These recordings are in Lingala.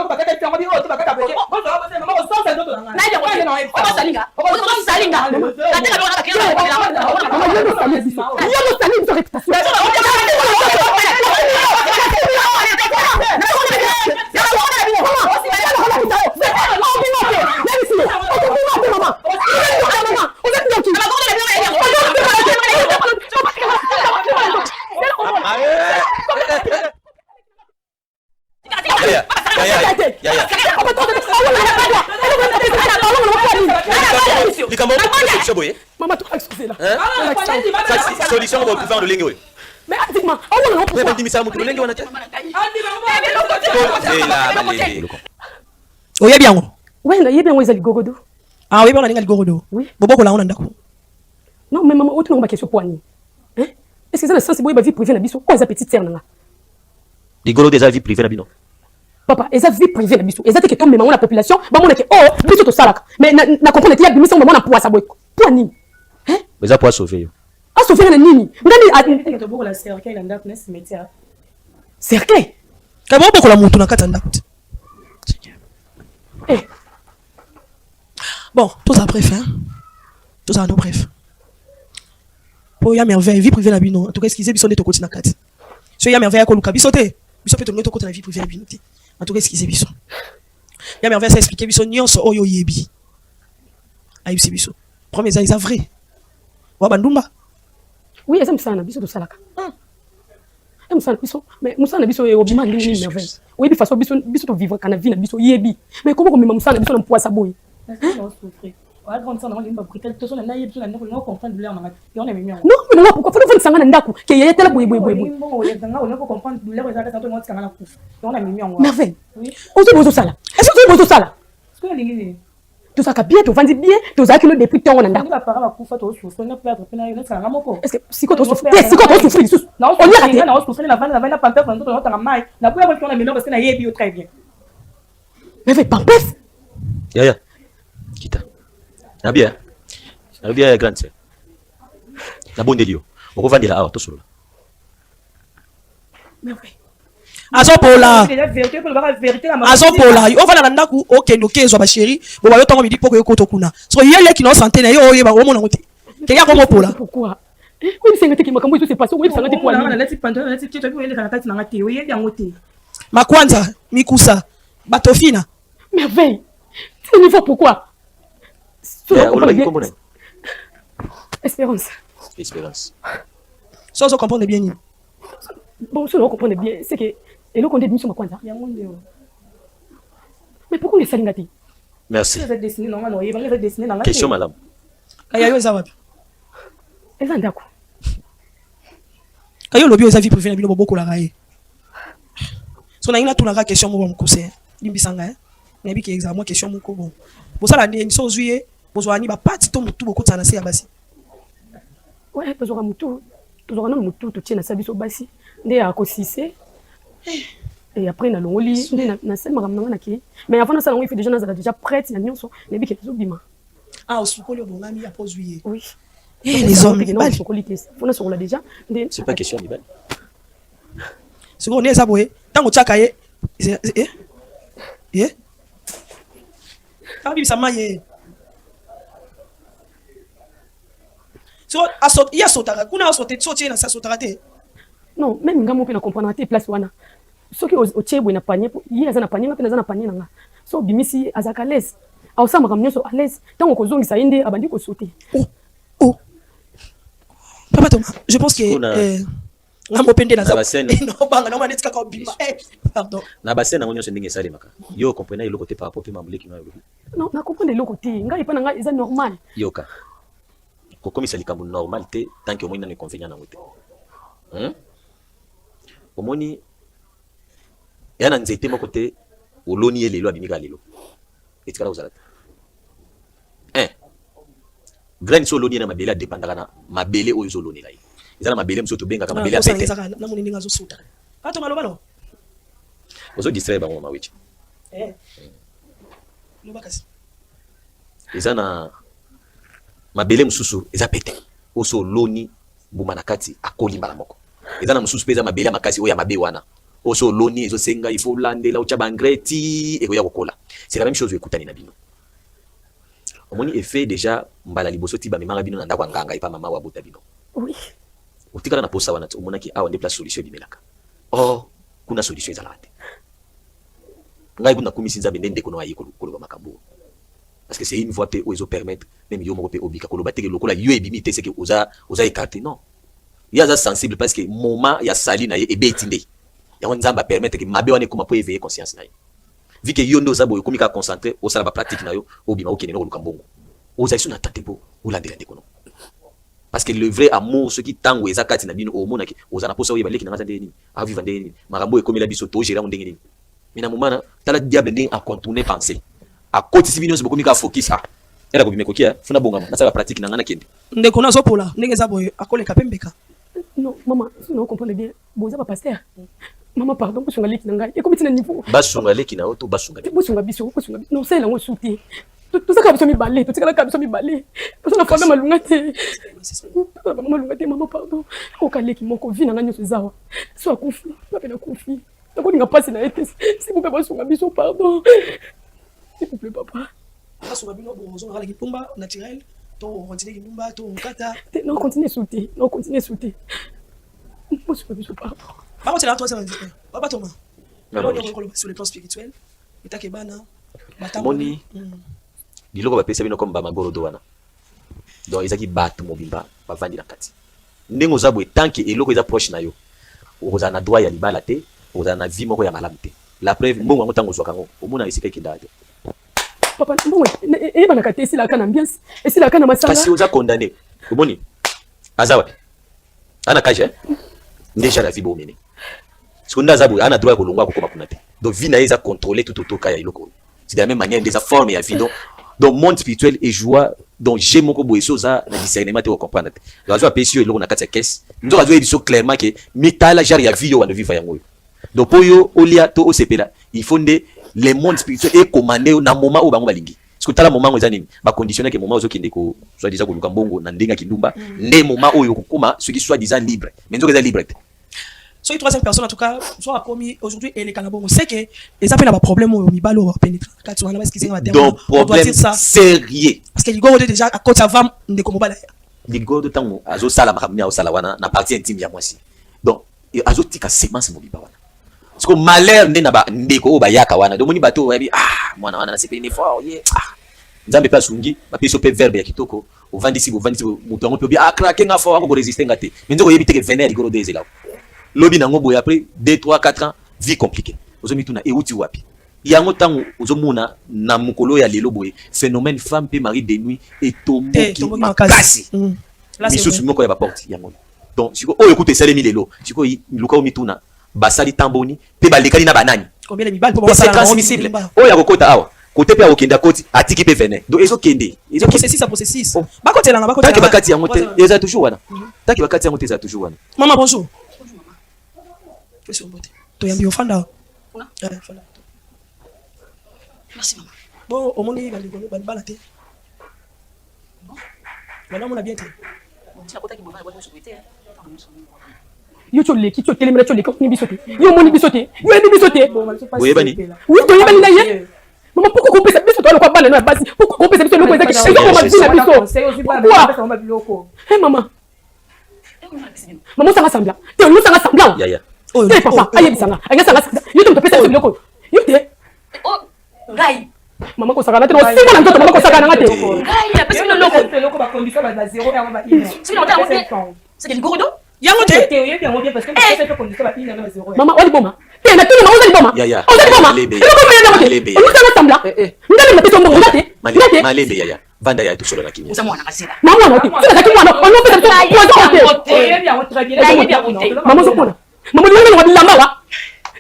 eloko bakata tango bi oto bakata boye ozo abose mama osanza ndoto nanga na yango na ozo salinga nateka bana bakela mama yendo sali biso réputation Maman, tu as excusé là. Solution pour pouvoir le linguer. Mais dis-moi, oui, il y a bien où est le gogodo. Ah oui, on a le gogodo. Oui. Bobo là on a d'accord. Non, mais maman, autre non ma question poignée. Hein? Est-ce que ça le sens c'est vie privée na biso? Quoi ça petite sœur là? Les golos des avis privés na bino. Papa, eza vie privée na biso. Eza te que tombe maman la population, ba mona que oh, biso to salaka. Mais na comprendre que y a biso maman na poa sa boy. Poa nini? Hein? Mais ça pour sauver. Ah sauver na nini? Ndani a beaucoup la cercueil la ndako na cimetière. Cercueil. Ka bobo la mutu na kata ndako. Eh. Bon, tout ça bref hein. Tout ça non bref. Pour ya merveille vie privée na bino. En tout cas, excusez biso neto koti na kati. So ya merveille ko luka biso te. Biso peut to koti na vie privée na bino te. En tout cas, excusez biso. Ya merveille ça expliquer biso nyonso oyo yebi. Ayibisi biso. Premier ça vrai. Wa bandumba. Oui, eza msana biso to salaka. Msana biso, mais msana biso e obima ndini merveille. Oui, bi façon biso to vivre kana vie na biso yebi. Mais comment comme msana biso na poa sa boy. Non, souffrir. On va prendre ça dans les briquettes. Tout ça, on a eu tout le monde. On comprend douleur. On a mis. Non, mais non, pourquoi faut faire ça ndaku? Que y a telle boy. On peut comprendre douleur. On a mis. Merveille. Oui. On se pose ça là. Est-ce que tu poses ça là? Est-ce que les tu sais bien, tu vendis bien, tu sais que le depuis temps on ndaku. On va parler à Koufa, tu souffres, on peut être pénal, on sera ramoko. Est-ce que si quand tu souffres, si quand tu souffres, non, on y a raté. On souffre, la vanne pas peur, on doit être mal. La première fois qu'on a mis parce qu'on a yébi très bien. Merveille, pampès. Ya. Kita. Na bien grande sœur. Na bonne Dieu. On va dire là tout solo. Merveille. Azo pola. On va na ndaku okendo kezo ba chérie. Bo ba yo tongo midi poko yo koto kuna. So yele ki no santé na yo oye ba omo na ngote. Ke ya komo pola. Pourquoi? Oui, c'est ngati ki makambo itu c'est passé. Oui, c'est ngati kwa nini? Na leti pantalon, na leti kitu kwa ile kana kati na ngati. Oui, ya ngote. Makwanza, mikusa, batofina. Merveille. Tu ne vois pourquoi? Espérance. Ça, on comprend bien. Bon, ça, on comprend bien. C'est que. Et là, on dit, sur ma mais pourquoi on est salingati? Merci. Question, madame. Kayo, ça va. Et ça, d'accord. Kayo, le bio, ça vie privée, beaucoup la raille. So, on a une autre question, moi, mon conseil. Limbisanga, hein. On a dit que examen, question, mon bon. Pour ça, la dernière chose, juillet. Bozwani ba parti to mutu boko tsana se ya basi. Ouais, bozwaka mutu. Tozwaka na mutu to tiena sabiso basi. Nde ya kosise. Et après na longoli, nde na sel makamna na ki. Mais avant ça on fait déjà na déjà prête na nyonso, ne bi ke tozobima. Ah, osukoli bongami ya juillet. Oui. Eh les hommes, non osukoli te. On sur là déjà. C'est pas question libal. Ce qu'on est ça boye, tango tsaka ye. Eh? Tabi sama ye. So il y a sotara kuna soté soté na sa sotara te. Non, même ngamo pe na comprendre te place wana. Ce qui au tchebwe na panier, il y a na panier na pe na panier na nga. So bimisi azaka l'aise. Au sama kamnyoso à l'aise. Tant ko zongi sa inde abandi ko sauter. Oh. Papa Thomas, je pense que ngamo pende na za. Non banga non manetika ka bima. Pardon. Na basen na ngonyo ndenge sale maka. Yo comprendre le côté par rapport pe mamuleki na yo. Non, na comprendre le côté. Ngai pa na nga eza normal. Yoka. Comme ça likambo normal té tant que omoni na inconvénient na ngote. Omoni yana nzete moko te oloni elelo abimika lelo. Etikala ozala. Graine so loni na mabele dépendaka na mabele oyo zo loni lai. Ezala mabele mso to benga ka mabele apete. Na moni ninga zo suta. Kato maloba no. Ozo distraire bango mawichi. Loba kasi. Ezana mabele mususu eza pete oso loni buma na kati akoli mbala moko ezana mususu peza mabele makasi oya mabe wana oso loni ezo senga il faut lander là au chabangreti et koya kokola. C'est la même chose ekutani na bino. Omoni effet déjà mbala liboso ti ba memanga bino na ndako nganga ipa mama wa bota bino. Oui. Otikala na posa wana omona ki awa place solution bimelaka. Oh, kuna solution ezala te. Ngai kuna kumisinza bendende kono ayi koloba makambo. Parce que c'est une voie où ils permettre même yo moko pe obika koloba te lokola yo ebimité c'est que oza écarté non. Il y a sensible parce que moment ya sali na ye ebetinde. Ya nzamba permettre que mabe wane kuma po éveiller conscience na ye. Vu que yo ndo za boyo komika concentrer au sala ba pratique na yo obima okene no lukambongo. Oza isu na tatempo olandela dekono. Parce que le vrai amour ce qui tango eza kati na bino omona ki oza na posa oyeba leki na ngata ndeni a vivre ndeni makambo ekomela biso to gérer ndenge nini. Mais na moment tala diable ndenge a contourner penser. A côté si bino se bokomika focus ah. Era ko bimeko kia funa bonga na sala pratique na ngana kende. Ndeko na zopola ndenge za boyo akoleka pembeka. Non, maman, si vous comprenez bien, bon, ça va passer. Maman, pardon, vous avez dit et comme tu niveau. Basunga leki na auto basunga. Vous avez biso, vous avez non, c'est là où souté. Tout ça comme ça mi balé, tout ça comme ça mi balé. Parce que la femme m'a lungate. Maman lungate, maman pardon. Au calé qui manque vie na nyo zawa. Soit conflit, pas peine conflit. Donc on n'a pas si na été. S'il vous plaît, basunga biso pardon. S'il vous plaît papa. Basunga bino bonzo ala kipumba naturel. To continuer kimumba to kata. Non, continuez souté. Non, continuez souté. Moi je peux biso pardon. Maman c'est là toi ça va dire. Papa Thomas. Sur le plan spirituel, etakebana. Moni. Biloko ba pesa bino comme ba magorodo wana. Donc ezaki batu mobimba ba vandi na kati. Ndengo zabo etanke eloko eza proche na yo. Oza na droit ya libala te, oza na vie moko ya malamu te. La preuve mbongo ngo tango zwa kango. Omona esika kinda te. Papa mbongo e bana kati esila kana ambiance, esila kana masala. Kasi oza condamné. Omoni. Azawa. Ana kaje. Déjà la vie bo mene. Seconda zabo ana droit ko longwa ko koma kuna te. Donc vie na eza contrôler tout autour kaya iloko. C'est de la même manière des formes ya vie donc monde spirituel et joie donc j'ai mon kobo esoza na discernement te comprendre donc azo apesi yo na kati ya caisse ndo azo ebiso clairement que mitala jar ya vie yo wana vivre yango donc pour yo olia to osepela il faut nde les mondes spirituels et commander na moment où bango balingi parce que tala moment eza nini ba conditionner que moment ozo kende ko soit déjà ko luka mbongo na ndenga kindumba nde moment oyo kokuma ce qui soit disant libre mais nzo eza libre. So, troisième personne, en tout cas, soit commis aujourd'hui et les Canabons, c'est que les appels à problème au Mibalo ou pénétrer. Donc, problème sérieux. Parce que les gars, déjà, à côté avant, de comme balaya. Les gars, de temps, azo salamakamiya au salawana, na partie intime ya moi si. Donc, azo tika semence mobiba wana. Parce que malheur nde na ba ndeko ba yaka wana. Donc, moni bato wabi mwana wana na sepe ne fort, yeah. Nzambe pa sungi, ba peso pe verbe ya kitoko. Au vandisi, mutu ngo pe bi craquer nga fort ko résister ngate. Mais nzo ko yebi teke vener ligoro de zela. Lobi nango boy après 2 3 4 ans vie compliquée ozomi tuna euti wapi yango tango ozomona na mukolo ya lelo boy phénomène femme pe mari de nuit et tomboki makasi misusu moko ya ba porte yango donc siko oyo écoute ça les lelo siko luka omi tuna basali tamboni pe balekali na banani combien de mibal pour c'est transmissible oyo akokota awa côté pe okenda koti atiki pe vene donc ezo kende ezo processus à processus ba côté là ba côté taki bakati yango te eza toujours wana taki bakati yango te eza toujours wana. Maman bonjour. Merci maman. Bon, au monde il va le balater. Voilà, on a bien été. Yo chole ki chotele mera chole ko ni bisote. Yo moni bisote. Yo ebi bisote. Oui bani. Oui to yebani na ye. Maman pourquoi couper ça bisote alors quoi bana na basi. Pourquoi couper ça bisote loko ezaki. Ezo ko ma biso. Pourquoi? Eh maman. Maman ça ressemble. Te nous ça ressemble. Ya ya. Oh papa, aye bisanga. Anga sanga. Yo te pesa loko. Yo te. Oh, gai. Maman ko sanga na te no simo na ndoto maman ko sanga na te. Gai, la pesa loko ba condition ba 0 et on va 1. C'est le gorodo. Yango te. Théorie bien on bien parce que cette condition ba 1 et 0. Maman oli boma. Te na tuni maman oli boma. Ya ya. Oli boma. Loko mena na te. Nous sanga sambla. Ndale na pesa mbongo ngate. Malembe ya ya. Vanda ya tusolo na kimya. Usamwana kasira. Maman na te. Sina taki mwana. On pesa mbongo Théorie bien on très bien. Maman sokona. Maman ni ngwana lamba wa.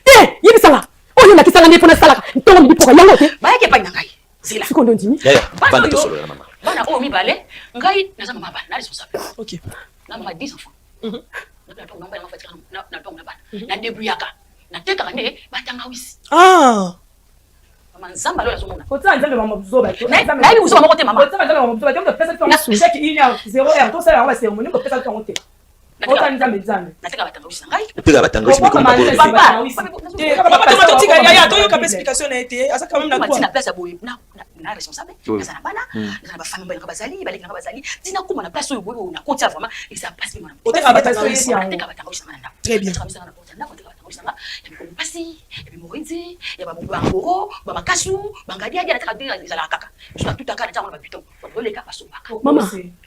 Eh, yibi sanga. Oyo na kisanga ndefona salaka. Ntongo ndi poka yango te. Ba yake pa ngai. Sila. Sikondo ndimi. Ya ya. Vanda tusolo na mama. Bana o mi bale. Ngai na mama bana, na responsable. OK. Na mama 10 enfants. Na début yaka. Na teka ne batanga wisi. Ah. Mama nzamba lo lazomona. Kota nzambe mama buzoba. Na ibi buzoba moko te mama. Kota nzambe mama buzoba. Donc pesa tu chèque 1 et 0 et tout ça on va cérémonie ko pesa tu ngote. Otanja mezame. Nataka batanga wisi ngai. Pega batanga wisi Papa, mikolo papa, makabo. papa. Papa totika yaya toyoka pe explication na été asa quand même na Matina quoi place ya boye na responsable. Eza na bana, eza na ba famille ba bazali, ba lekanga bazali. Dina kuma na place oyo boye na compte vraiment et ça passe bien. Oteka batanga wisi Nataka batanga wisi na ndako. Très bien. Nataka na porte ndako, nataka batanga wisi na. Ya biko pasi, ya bimo renzi, ya ba mbo ngoro, ba makasu, bangadi ya nataka dira ezala kaka. Soit tout akana tanga ba putain. Ba leka paso baka. Mama,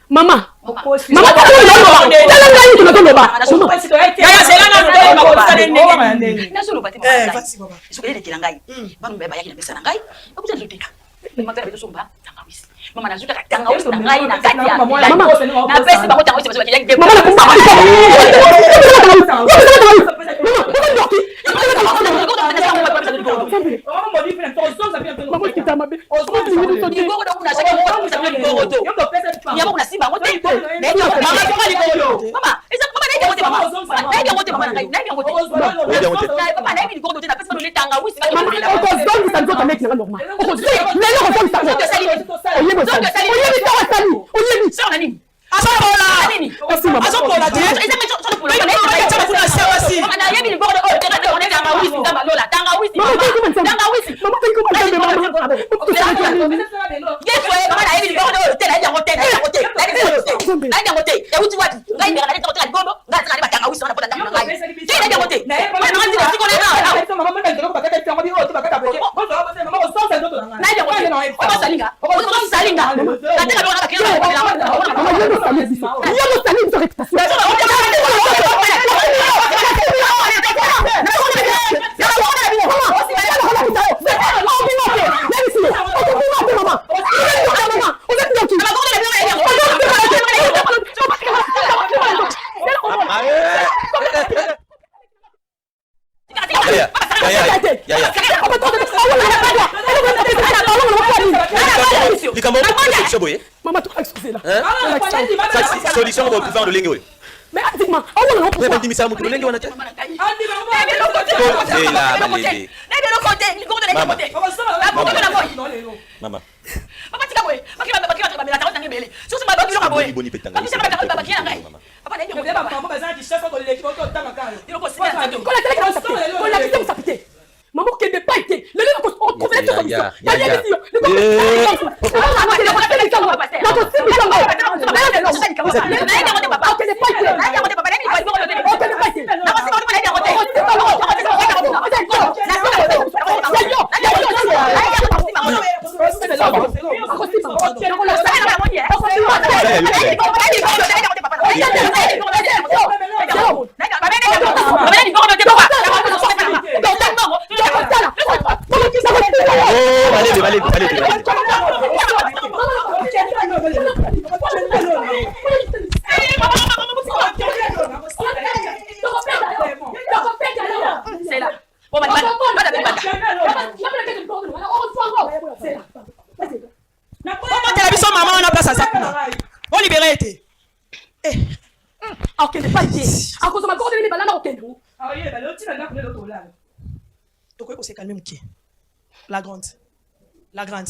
mama, mama, Yaya c'est là na ndo ba kosala ndenge. Nazo lobati mo. Vas-y baba. Sokele lekela ngai. Banu ba yaki na pesa na ngai. Okuta nzoteka. Makala beto somba tanga wisi. Mama nazuta tanga wisi na ngai na kati ya. Na pesa ba kotanga wisi ba yaki. mama, solution pour pouvoir le lingue. mais dis-moi, Mais ben dis ça mon lingue on a. Maman. Papa tika boy. Bakila ta tangi bele. Susu ba bakilo ka boy. Papa tika ba bakila ngai. Papa na ndio Papa mama bazana ki chef ko le ki ko tanga kayo. Dilo ko sima ça. Quand la télé commence à péter, on l'a dit que ça pétait. Maman qui n'est pas été. Le gars on trouve les choses. La grande.